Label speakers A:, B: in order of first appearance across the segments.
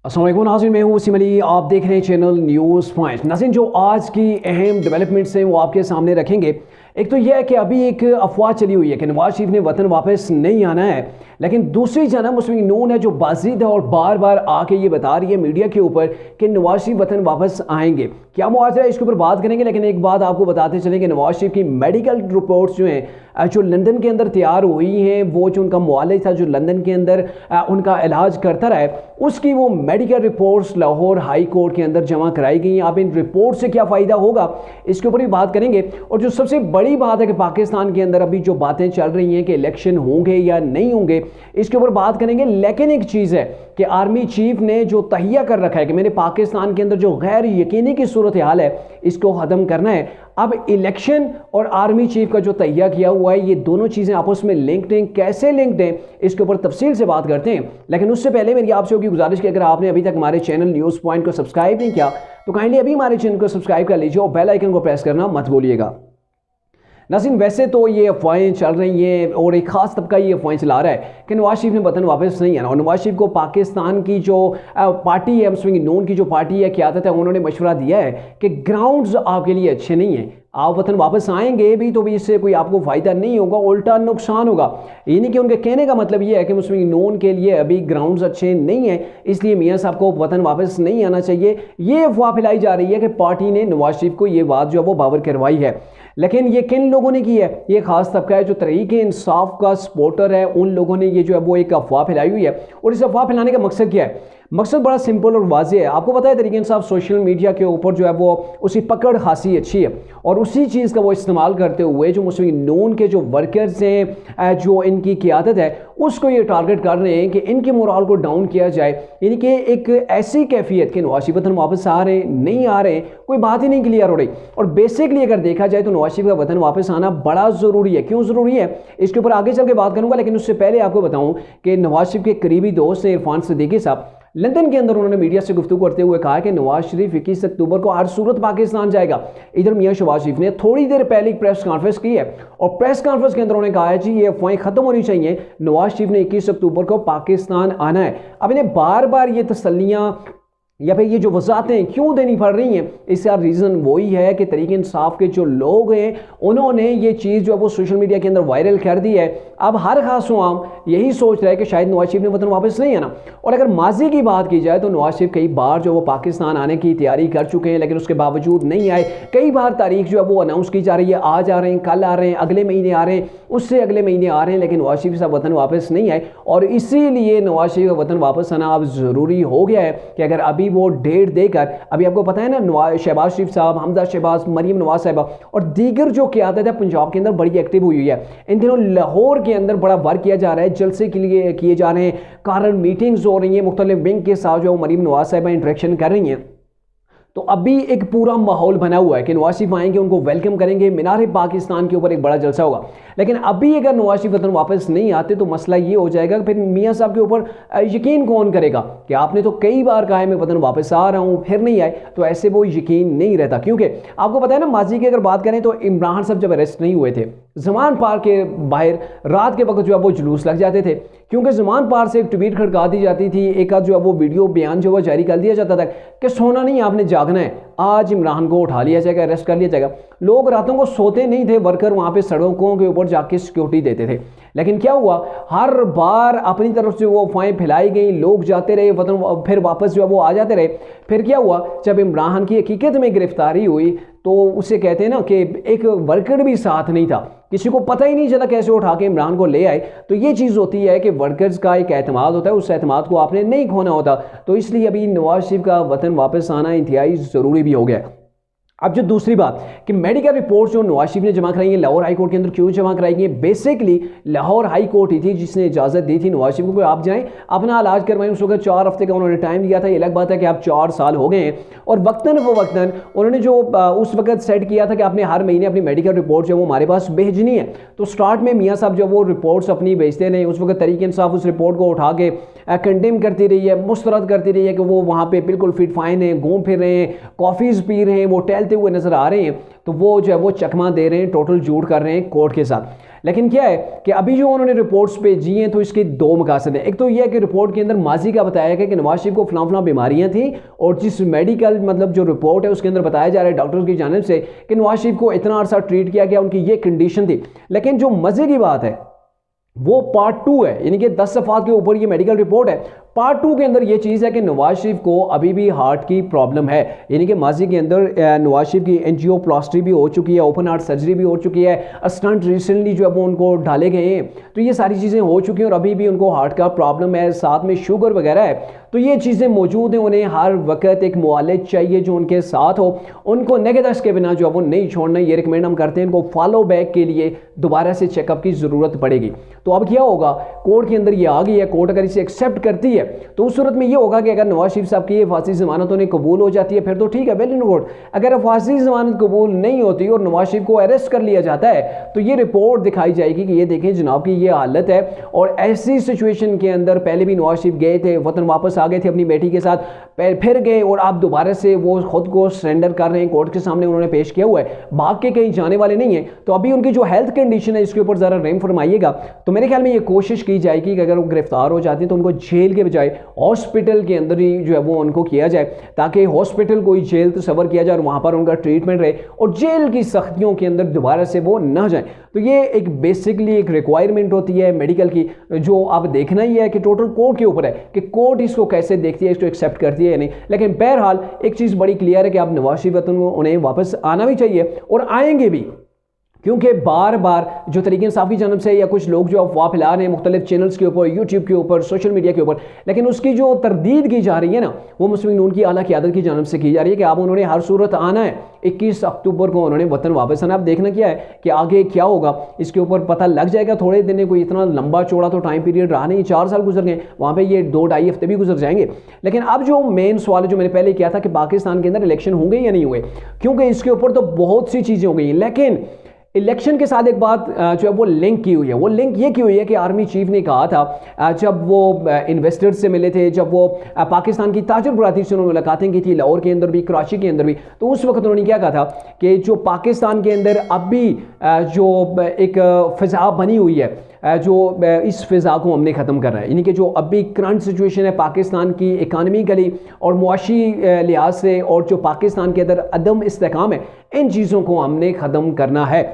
A: अस्सलाम वालेकुम नाज़रीन, मैं हूं वसीम अली। आप देख रहे हैं चैनल न्यूज़ पॉइंट। नाज़रीन, जो आज की अहम डेवलपमेंट्स हैं वो आपके सामने रखेंगे। एक तो यह है कि अभी एक अफवाह चली हुई है कि नवाज शरीफ ने वतन वापस नहीं आना है, लेकिन दूसरी जानब मुस्लिम नून है जो बाज़िद है और बार बार आके ये बता रही है मीडिया के ऊपर कि नवाज शरीफ वतन वापस आएंगे। क्या मुआवजा है, इसके ऊपर बात करेंगे। लेकिन एक बात आपको बताते चलें कि नवाज शरीफ की मेडिकल रिपोर्ट्स जो हैं जो लंदन के अंदर तैयार हुई हैं, वो जो उनका मुआलिज था जो लंदन के अंदर उनका इलाज करता रहा है, उसकी वो medical reports Lahore high court के अंदर जमा कराई गई हैं। अब इन रिपोर्ट से क्या फ़ायदा होगा, इसके ऊपर भी बात करेंगे। और जो सबसे बड़ी बात है कि पाकिस्तान के अंदर अभी जो बातें चल रही हैं कि इलेक्शन होंगे या नहीं होंगे, इसके ऊपर बात करेंगे। लेकिन एक चीज़ है कि आर्मी चीफ ने जो तहिया कर रखा है कि मैंने पाकिस्तान के अंदर जो गैर यकीनी की सूरत हाल है इसको ख़त्म करना है। अब इलेक्शन और आर्मी चीफ का जो तहिया किया हुआ है, ये दोनों चीज़ें आपस में लिंक्ड हैं। कैसे लिंक्ड हैं, इसके ऊपर तफसील से बात करते हैं। लेकिन उससे पहले मेरी आपसे होगी गुजारिश कि अगर आपने अभी तक हमारे चैनल न्यूज़ पॉइंट को सब्सक्राइब नहीं किया तो काइंडली अभी हमारे चैनल को सब्सक्राइब कर लीजिए और बेल आइकन को प्रेस करना मत भूलिएगा। नाज़रीन, वैसे तो ये अफवाहें चल रही हैं और एक ख़ास तबका ये अफवाहें चला रहा है कि नवाज शरीफ ने वतन वापस नहीं आना। और नवाज शरीफ को पाकिस्तान की जो पार्टी है, मुस्लिम नून की जो पार्टी है, क़यादत है, उन्होंने मशवरा दिया है कि ग्राउंड्स आपके लिए अच्छे नहीं हैं। आप वतन वापस आएंगे भी तो भी इससे कोई आपको फ़ायदा नहीं होगा, उल्टा नुकसान होगा। यानी कि उनके कहने का मतलब ये है कि मुस्लिम नून के लिए अभी ग्राउंड्स अच्छे नहीं हैं, इसलिए मियाँ साहब को वतन वापस नहीं आना चाहिए। ये अफवाह फैलाई जा रही है कि पार्टी ने नवाज शरीफ को ये बात जो है वो बावर करवाई है। लेकिन ये किन लोगों ने की है? ये खास तबका है जो तहरीक-ए इंसाफ का सपोर्टर है, उन लोगों ने ये जो है वो एक अफवाह फैलाई हुई है। और इस अफवाह फैलाने का मकसद क्या है? मकसद बड़ा सिंपल और वाज़ेह है। आपको पता है तहरीक-ए इंसाफ सोशल मीडिया के ऊपर जो है वो उसकी पकड़ खासी अच्छी है और उसी चीज़ का वो इस्तेमाल करते हुए जो मुस्लिम नून के जो वर्कर्स हैं, जो इनकी क़यादत है, उसको ये टारगेट कर रहे हैं कि इनके मोराल को डाउन किया जाए। यानी कि एक ऐसी कैफियत कि नवाज शरीफ वतन वापस आ रहे हैं नहीं आ रहे हैं, कोई बात ही नहीं क्लियर हो रही। और बेसिकली अगर देखा जाए तो नवाज शरीफ का वतन वापस आना बड़ा ज़रूरी है। क्यों ज़रूरी है, इसके ऊपर आगे चल के बात करूँगा। लेकिन उससे पहले आपको बताऊँ कि नवाज शरीफ के करीबी दोस्त हैं इरफान सिद्दीकी साहब, लंदन के अंदर उन्होंने मीडिया से गुफ्तगू करते हुए कहा कि नवाज शरीफ 21 अक्टूबर को हर सूरत पाकिस्तान जाएगा। इधर मियां शहबाज शरीफ ने थोड़ी देर पहले एक प्रेस कॉन्फ्रेंस की है और प्रेस कॉन्फ्रेंस के अंदर उन्होंने कहा है जी ये अफवाहें खत्म होनी चाहिए, नवाज शरीफ ने 21 अक्टूबर को पाकिस्तान आना है। अब इन्हें बार बार ये तसल्लियाँ या फिर ये जो वजाहतें क्यों देनी पड़ रही हैं, इसका रीज़न वही है कि तहरीक इंसाफ के जो लोग हैं उन्होंने ये चीज़ जो है वो सोशल मीडिया के अंदर वायरल कर दी है। अब हर खास आम यही सोच रहा है कि शायद नवाज शरीफ ने वतन वापस नहीं आना। और अगर माजी की बात की जाए तो नवाज शरीफ कई बार जो वो पाकिस्तान आने की तैयारी कर चुके हैं, लेकिन उसके बावजूद नहीं आए। कई बार तारीख जो है वो अनाउंस की जा रही है, आज आ रहे हैं, कल आ रहे हैं, अगले महीने आ रहे हैं, उससे अगले महीने आ रहे हैं, लेकिन नवाज शरीफ साहब वतन वापस नहीं आए। और इसीलिए नवाज शरीफ का वतन वापस आना अब ज़रूरी हो गया है कि अगर अभी वो डेट देकर, अभी आपको पता है ना, शहबाज शरीफ साहब, हमजा शहबाज, मरीम नवाज साहिबा और दीगर जो क़यादत है पंजाब के अंदर बड़ी एक्टिव हुई है। इन दिनों लाहौर के अंदर बड़ा वर्क किया जा रहा है, जलसे के लिए किए जा रहे हैं, कारण मीटिंग्स हो रही हैं, मुख्तलिफ विंग के साथ जो मरीम नवाज साहिबा इंटरेक्शन कर रही हैं। तो अभी एक पूरा माहौल बना हुआ है कि नवाज शरीफ आएंगे, उनको वेलकम करेंगे, मीनार पाकिस्तान के ऊपर एक बड़ा जलसा होगा। लेकिन अभी अगर नवाज शरीफ वतन वापस नहीं आते तो मसला ये हो जाएगा कि फिर मियाँ साहब के ऊपर यकीन कौन करेगा कि आपने तो कई बार कहा है मैं वतन वापस आ रहा हूँ, फिर नहीं आए, तो ऐसे वो यकीन नहीं रहता। क्योंकि आपको पता है ना, माजी की अगर बात करें तो इमरान साहब जब अरेस्ट नहीं हुए थे, जमान पार्क के बाहर रात के वक्त जो है वो जुलूस लग जाते थे, क्योंकि जमान पार्क से एक ट्वीट खड़का दी जाती थी, एक आध जो है वो वीडियो बयान जो है जारी कर दिया जाता था कि सोना नहीं आपने जागना है, आज इमरान को उठा लिया जाएगा, अरेस्ट कर लिया जाएगा। लोग रातों को सोते नहीं थे, वर्कर वहाँ पे सड़कों के ऊपर जाके सिक्योरिटी देते थे। लेकिन क्या हुआ, हर बार अपनी तरफ से वो अफवाहें फैलाई गई, लोग जाते रहे वतन, फिर वापस जो है वो आ जाते रहे। फिर क्या हुआ, जब इमरान की हकीकत में गिरफ्तारी हुई तो उसे कहते हैं ना कि एक वर्कर भी साथ नहीं था, किसी को पता ही नहीं चला कैसे उठा के इमरान को ले आए। तो ये चीज़ होती है कि वर्कर्स का एक एतमाद होता है, उस एतमाद को आपने नहीं खोना होता। तो इसलिए अभी नवाज शरीफ का वतन वापस आना इंतहाई ज़रूरी भी हो गया है। अब जो दूसरी बात कि मेडिकल रिपोर्ट जो नवाज शरीफ ने जमा कराई है लाहौर हाई कोर्ट के अंदर, क्यों जमा कराई है? बेसिकली लाहौर हाई कोर्ट ही थी जिसने इजाज़त दी थी नवाज शरीफ को आप जाएं अपना इलाज करवाएं। उस वक्त 4 हफ्ते का उन्होंने टाइम दिया था। ये अलग बात है कि आप 4 साल हो गए हैं और वक्तन फ़वक्तन उन्होंने जो उस वक्त सेट किया था कि आपने हर महीने अपनी मेडिकल रिपोर्ट जो वो हमारे पास भेजनी है। तो स्टार्ट में मियाँ साहब जो वो रिपोर्ट्स अपनी भेजते रहे, उस वक्त तहरीक इंसाफ उस रिपोर्ट को उठा के कंडेम करती रही है, मुस्तरद करती रही है कि वो वहाँ पर बिल्कुल फिट फाइन है, घूम फिर रहे हैं, कॉफ़ीज़ पी रहे हैं, वो टहलते हुए नजर आ रहे हैं। तो वो जो है वो चकमा दे रहे हैं, टोटल झूठ कर रहे हैं कोर्ट के साथ। लेकिन क्या है कि अभी जो उन्होंने रिपोर्ट्स भेजी हैं तो इसके दो मकासद हैं। एक तो यह है कि रिपोर्ट के अंदर माजी का बताया गया कि नवाज शरीफ को फलां बीमारियां थी, और जिस मेडिकल मतलब जो रिपोर्ट है उसके अंदर बताया जा रहा है डॉक्टर्स की जानिब से कि नवाज शरीफ को इतना अरसा ट्रीट किया गया, उनकी ये कंडीशन थी। लेकिन जो मजे की बात है वो पार्ट 2 है, यानी कि 10 सफ़ात के ऊपर ये मेडिकल रिपोर्ट है। पार्ट 2 के अंदर ये चीज़ है कि नवाज शरीफ को अभी भी हार्ट की प्रॉब्लम है, यानी कि माजी के अंदर नवाज शरीफ की एंजियोप्लास्टी भी हो चुकी है, ओपन हार्ट सर्जरी भी हो चुकी है, स्टंट रिसेंटली जो है वो उनको डाले गए हैं, तो ये सारी चीज़ें हो चुकी हैं और अभी भी उनको हार्ट का प्रॉब्लम है, साथ में शुगर वगैरह है। तो ये चीज़ें मौजूद हैं, उन्हें हर वक्त एक मुआलिज चाहिए जो उनके साथ हो, उनको नेगेदश के बिना जो है वो नहीं छोड़ना। ये रिकमेंड हम करते हैं, इनको फॉलो बैक के लिए दोबारा से चेकअप की ज़रूरत पड़ेगी। तो अब क्या होगा, कोर्ट के अंदर ये आ गई है, कोर्ट अगर इसे एक्सेप्ट करती है तो उस सूरत में ये होगा कि अगर नवाज शरीफ साहब की ये फांसी ज़मानत उन्हें कबूल हो जाती है फिर तो ठीक है, वेल इन कोर्ट। अगर फांसी ज़मानत कबूल नहीं होती और नवाज शरीफ को अरेस्ट कर लिया जाता है तो ये रिपोर्ट दिखाई जाएगी कि ये देखें जनाब की ये हालत है। और ऐसी सिचुएशन के अंदर पहले भी नवाज शरीफ गए थे, वतन वापस आ गए थे अपनी बेटी के साथ, फिर गए और आप दोबारा से वो खुद को सरेंडर कर रहे हैं, कोर्ट के सामने उन्होंने पेश किया हुआ है, भाग के कहीं जाने वाले नहीं है। तो अभी उनकी जो हेल्थ कंडीशन है इसके ऊपर ज़रा रहम फरमाइएगा। तो मेरे ख्याल में ये कोशिश की जाएगी कि अगर वो गिरफ्तार हो जाती है तो उनको जेल के बजाय हॉस्पिटल के अंदर ही जो है वो उनको किया जाए, ताकि हॉस्पिटल को ही जेल तस्वर किया जाए और वहाँ पर उनका ट्रीटमेंट रहे और जेल की सख्तियों के अंदर दोबारा से वो ना जाए। तो ये एक बेसिकली एक रिक्वायरमेंट होती है मेडिकल की, जो आप देखना ही है कि टोटल कोर्ट के ऊपर है कि कोर्ट इसको कैसे देखती है, इसको एक्सेप्ट करती है या नहीं। लेकिन बहरहाल एक चीज़ बड़ी क्लियर है कि आप नवाज शरीफ वतन को उन्हें वापस आना भी चाहिए और आएंगे भी, क्योंकि बार बार जो तरीके इंसाफ की जानब से या कुछ लोग जो अफवाह फैला रहे हैं मुख्तलिफ चैनल्स के ऊपर, यूट्यूब के ऊपर, सोशल मीडिया के ऊपर, लेकिन उसकी जो तरदीद की जा रही है ना वो मुस्लिम लीग नून की आला क़यादत की जानब से की जा रही है कि आप उन्होंने हर सूरत आना है। 21 अक्टूबर को उन्होंने वतन वापस आना। अब देखना क्या है कि आगे क्या होगा, इसके ऊपर पता लग जाएगा थोड़े दिन। कोई इतना लंबा चौड़ा तो टाइम पीरियड रहा नहीं, 4 साल गुजर गए, वहाँ पे ये 2-2.5 हफ्ते भी गुजर जाएंगे। लेकिन अब जो मेन सवाल जो मैंने पहले किया था कि पाकिस्तान के अंदर इलेक्शन होंगे या नहीं हुए, क्योंकि इसके ऊपर तो बहुत सी चीज़ें हो गई हैं, लेकिन इलेक्शन के साथ एक बात जो है वो लिंक की हुई है। वो लिंक ये की हुई है कि आर्मी चीफ ने कहा था जब वो इन्वेस्टर्स से मिले थे, जब वो पाकिस्तान की ताजर बरादरी से उन्होंने मुलाकातें की थी, लाहौर के अंदर भी, कराची के अंदर भी, तो उस वक्त उन्होंने क्या कहा था कि जो पाकिस्तान के अंदर अब भी जो एक फ़िज़ा बनी हुई है, जो इस फ़िज़ा को हमने ख़त्म करना है, यानी कि जो अभी करंट सिचुएशन है पाकिस्तान की इकानमिकली और मुआशी लिहाज से, और जो पाकिस्तान के अंदर अदम इस्तेकाम है, इन चीज़ों को हमने ख़त्म करना है।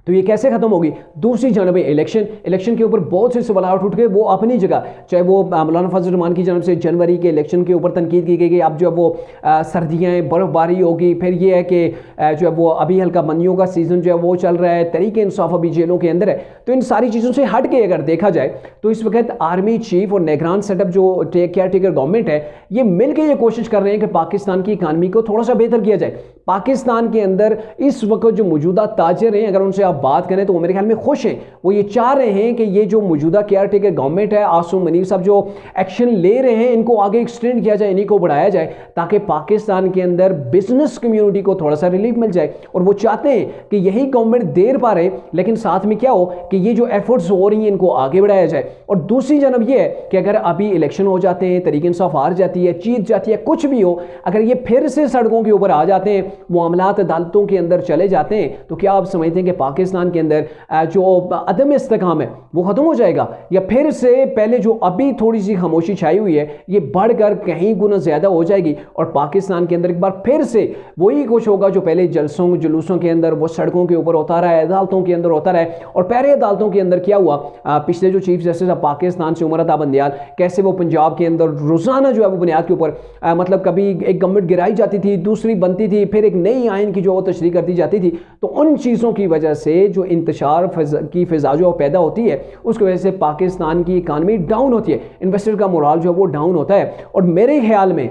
A: तो ये कैसे खत्म होगी? दूसरी जानब इलेक्शन के ऊपर बहुत से सवाल उठ गए, वो अपनी जगह, चाहे वो मौलाना फजल रहमान की जानब से जनवरी के इलेक्शन के ऊपर तनकीद की गई कि अब जो है वो सर्दियाँ, बर्फ़बारी होगी, फिर ये है कि जो है वो अभी हल्का बंदियों का सीज़न जो है वो चल रहा है, तरीके इंसाफ अभी जेलों के अंदर है। तो इन सारी चीज़ों से हट के अगर देखा जाए तो इस वक्त आर्मी चीफ और निगरान सेटअप जो केयर टेकर गवर्नमेंट है, ये मिल के ये कोशिश कर रहे हैं कि पाकिस्तान की इकानमी को थोड़ा सा बेहतर किया जाए। पाकिस्तान के अंदर इस वक्त जो मौजूदा ताजर हैं, अगर उनसे आप बात करें तो वो मेरे ख्याल में खुश हैं। वो ये चाह रहे हैं कि ये जो मौजूदा केयर टेकर गवर्नमेंट है, आसूम मनीर साहब जो एक्शन ले रहे हैं, इनको आगे एक्सटेंड किया जाए, इन्हीं को बढ़ाया जाए, ताकि पाकिस्तान के अंदर बिजनेस कम्युनिटी को थोड़ा सा रिलीफ मिल जाए। और वो चाहते हैं कि यही गवर्नमेंट देर पा रहे, लेकिन साथ में क्या हो कि ये जो एफर्ट्स हो रही हैं इनको आगे बढ़ाया जाए। और दूसरी जानब ये है कि अगर अभी इलेक्शन हो जाते हैं, तरीके इंसाफ हार जाती है, जीत जाती है, कुछ भी हो, अगर ये फिर से सड़कों के ऊपर आ जाते हैं, मामलात अदालतों के अंदर चले जाते हैं, तो क्या आप समझते हैं कि पाकिस्तान के अंदर जो अदम इस्तेकाम है वो खत्म हो जाएगा, या फिर से पहले जो अभी थोड़ी सी खामोशी छाई हुई है ये बढ़कर कहीं गुना ज्यादा हो जाएगी और पाकिस्तान के अंदर एक बार फिर से वही कुछ होगा जो पहले जलसों जुलूसों के अंदर, वो सड़कों के ऊपर होता रहा है, अदालतों के अंदर होता रहा है। और पहले अदालतों के अंदर क्या हुआ, पिछले जो चीफ जस्टिस ऑफ पाकिस्तान से उमर अता बंदियाल, कैसे वो पंजाब के अंदर रोजाना जो है वो बुनियाद के ऊपर मतलब कभी एक गवर्नमेंट गिराई जाती थी, दूसरी बनती थी, फिर एक नई आइन की जो वो तशरीह कर दी जाती थी। तो उन चीज़ों की वजह से जो इंतशार की फिजा जो पैदा होती है, उसकी वजह से पाकिस्तान की इकानमी डाउन होती है, इन्वेस्टर का मोराल जो है वो डाउन होता है। और मेरे ख्याल में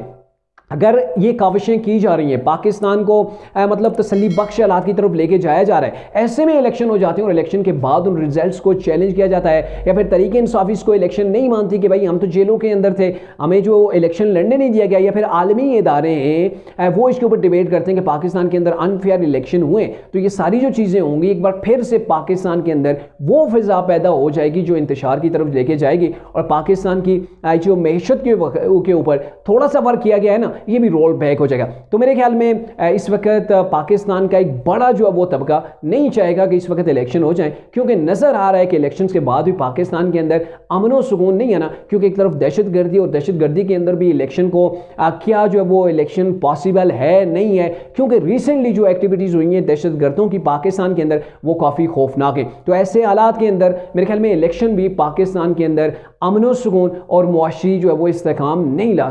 A: अगर ये काविशें की जा रही हैं, पाकिस्तान को मतलब तसल्ली बख्श हालात की तरफ लेके जाया जा रहा है, ऐसे में इलेक्शन हो जाते हैं और इलेक्शन के बाद उन रिजल्ट्स को चैलेंज किया जाता है, या फिर तरीके इंसाफ इसको इलेक्शन नहीं मानती कि भाई हम तो जेलों के अंदर थे, हमें जो इलेक्शन लड़ने नहीं दिया गया, या फिर आलमी इदारे हैं वो इसके ऊपर डिबेट करते हैं कि पाकिस्तान के अंदर अनफेयर इलेक्शन हुए। तो ये सारी जो चीज़ें होंगी, एक बार फिर से पाकिस्तान के अंदर वो फिजा पैदा हो जाएगी जो इंतशार की तरफ लेके जाएगी। और पाकिस्तान की जो मैशत के ऊपर थोड़ा सा वर्क किया गया है ना, ये भी रोल बैक हो जाएगा। तो मेरे ख्याल में इस वक्त पाकिस्तान का एक बड़ा जो है वो तबका नहीं चाहेगा कि इस वक्त इलेक्शन हो जाए, क्योंकि नज़र आ रहा है कि इलेक्शन के बाद भी पाकिस्तान के अंदर अमन व सुकून नहीं है ना, क्योंकि एक तरफ दहशतगर्दी और दहशतगर्दी के अंदर भी इलेक्शन को क्या जो है वो इलेक्शन पॉसिबल है नहीं है, क्योंकि रिसेंटली जो एक्टिविटीज़ हुई हैं दहशतगर्दों की पाकिस्तान के अंदर वो काफ़ी खौफनाक है। तो ऐसे हालात के अंदर मेरे ख्याल में इलेक्शन भी पाकिस्तान के अंदर अमन व सुकून और मुआशी जो है वो इस्तेकाम नहीं ला